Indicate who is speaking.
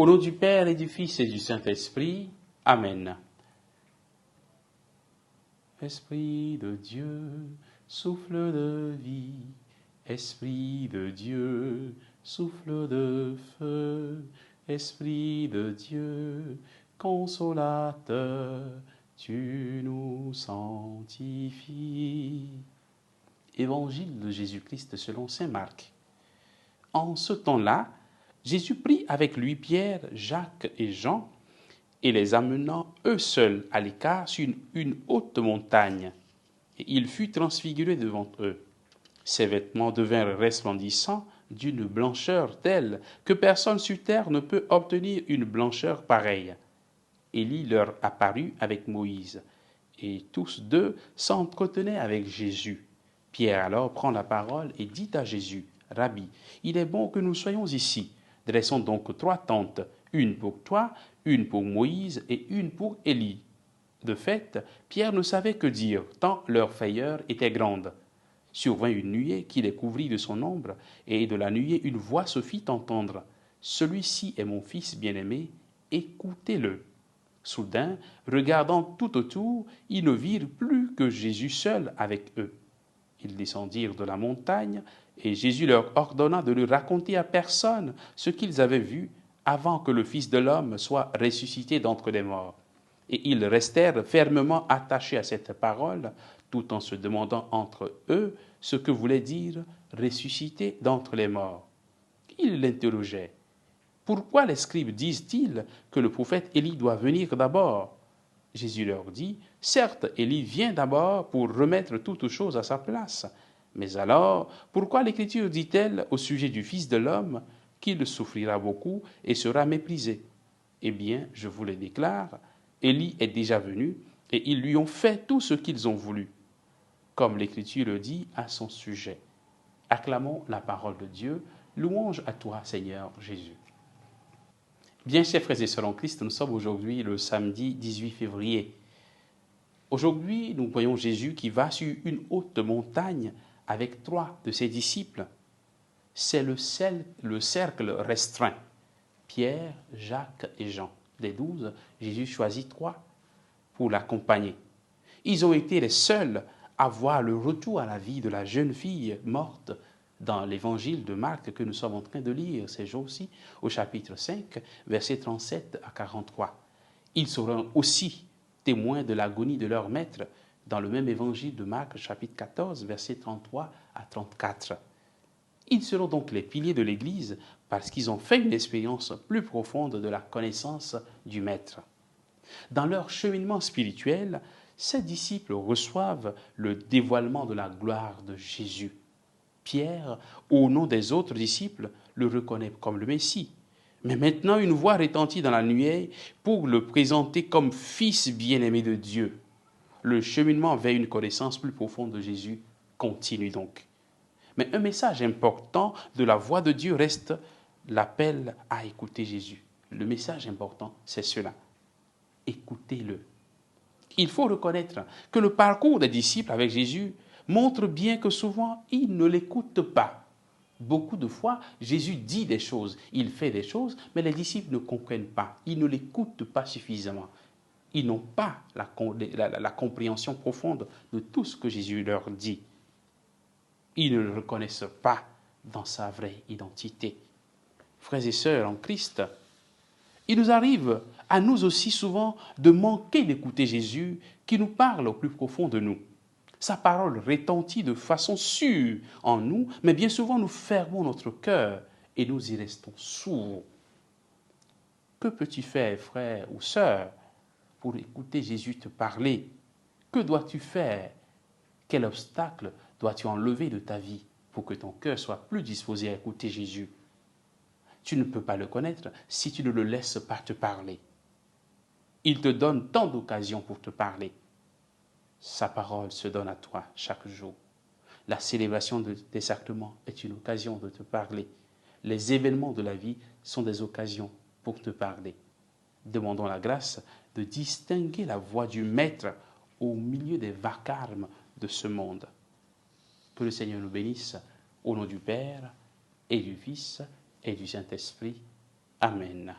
Speaker 1: Au nom du Père et du Fils et du Saint-Esprit. Amen. Esprit de Dieu, souffle de vie. Esprit de Dieu, souffle de feu. Esprit de Dieu, consolateur, tu nous sanctifies. Évangile de Jésus-Christ selon saint Marc. En ce temps-là, Jésus prit avec lui Pierre, Jacques et Jean, et les amenant eux seuls à l'écart sur une haute montagne. Et il fut transfiguré devant eux. Ses vêtements devinrent resplendissants d'une blancheur telle que personne sur terre ne peut obtenir une blancheur pareille. Élie leur apparut avec Moïse, et tous deux s'entretenaient avec Jésus. Pierre alors prend la parole et dit à Jésus, « Rabbi, il est bon que nous soyons ici. Dressons donc 3 tentes, une pour toi, une pour Moïse et une pour Élie. » De fait, Pierre ne savait que dire, tant leur frayeur était grande. Survint une nuée qui les couvrit de son ombre, et de la nuée une voix se fit entendre. « Celui-ci est mon fils bien-aimé, écoutez-le. » Soudain, regardant tout autour, ils ne virent plus que Jésus seul avec eux. Ils descendirent de la montagne, et Jésus leur ordonna de ne raconter à personne ce qu'ils avaient vu avant que le Fils de l'homme soit ressuscité d'entre les morts. Et ils restèrent fermement attachés à cette parole, tout en se demandant entre eux ce que voulait dire ressuscité d'entre les morts. Ils l'interrogeaient. Pourquoi les scribes disent-ils que le prophète Élie doit venir d'abord? Jésus leur dit, certes, Élie vient d'abord pour remettre toutes choses à sa place. Mais alors, pourquoi l'Écriture dit-elle au sujet du Fils de l'homme qu'il souffrira beaucoup et sera méprisé? Eh bien, je vous le déclare, Élie est déjà venu et ils lui ont fait tout ce qu'ils ont voulu, comme l'Écriture le dit à son sujet. Acclamons la parole de Dieu, louange à toi, Seigneur Jésus. Bien, chers frères et sœurs en Christ, nous sommes aujourd'hui le samedi 18 février. Aujourd'hui, nous voyons Jésus qui va sur une haute montagne avec 3 de ses disciples. C'est le cercle restreint. Pierre, Jacques et Jean. Des 12, Jésus choisit 3 pour l'accompagner. Ils ont été les seuls à voir le retour à la vie de la jeune fille morte dans l'évangile de Marc que nous sommes en train de lire ces jours-ci, au chapitre 5, versets 37 à 43. Ils seront aussi témoins de l'agonie de leur maître dans le même évangile de Marc, chapitre 14, versets 33 à 34. Ils seront donc les piliers de l'Église parce qu'ils ont fait une expérience plus profonde de la connaissance du Maître. Dans leur cheminement spirituel, ces disciples reçoivent le dévoilement de la gloire de Jésus. Pierre, au nom des autres disciples, le reconnaît comme le Messie. Mais maintenant, une voix retentit dans la nuée pour le présenter comme fils bien-aimé de Dieu. Le cheminement vers une connaissance plus profonde de Jésus continue donc. Mais un message important de la voix de Dieu reste l'appel à écouter Jésus. Le message important, c'est cela. Écoutez-le. Il faut reconnaître que le parcours des disciples avec Jésus montre bien que souvent, ils ne l'écoutent pas. Beaucoup de fois, Jésus dit des choses, il fait des choses, mais les disciples ne comprennent pas. Ils ne l'écoutent pas suffisamment. Ils n'ont pas la compréhension profonde de tout ce que Jésus leur dit. Ils ne le reconnaissent pas dans sa vraie identité. Frères et sœurs en Christ, il nous arrive à nous aussi souvent de manquer d'écouter Jésus qui nous parle au plus profond de nous. Sa parole retentit de façon sûre en nous, mais bien souvent nous fermons notre cœur et nous y restons sourds. Que peux-tu faire, frère ou sœur, pour écouter Jésus te parler? Que dois-tu faire? Quel obstacle dois-tu enlever de ta vie pour que ton cœur soit plus disposé à écouter Jésus? Tu ne peux pas le connaître si tu ne le laisses pas te parler. Il te donne tant d'occasions pour te parler. Sa parole se donne à toi chaque jour. La célébration des sacrements est une occasion de te parler. Les événements de la vie sont des occasions pour te parler. Demandons la grâce de distinguer la voix du Maître au milieu des vacarmes de ce monde. Que le Seigneur nous bénisse, au nom du Père, et du Fils, et du Saint-Esprit. Amen.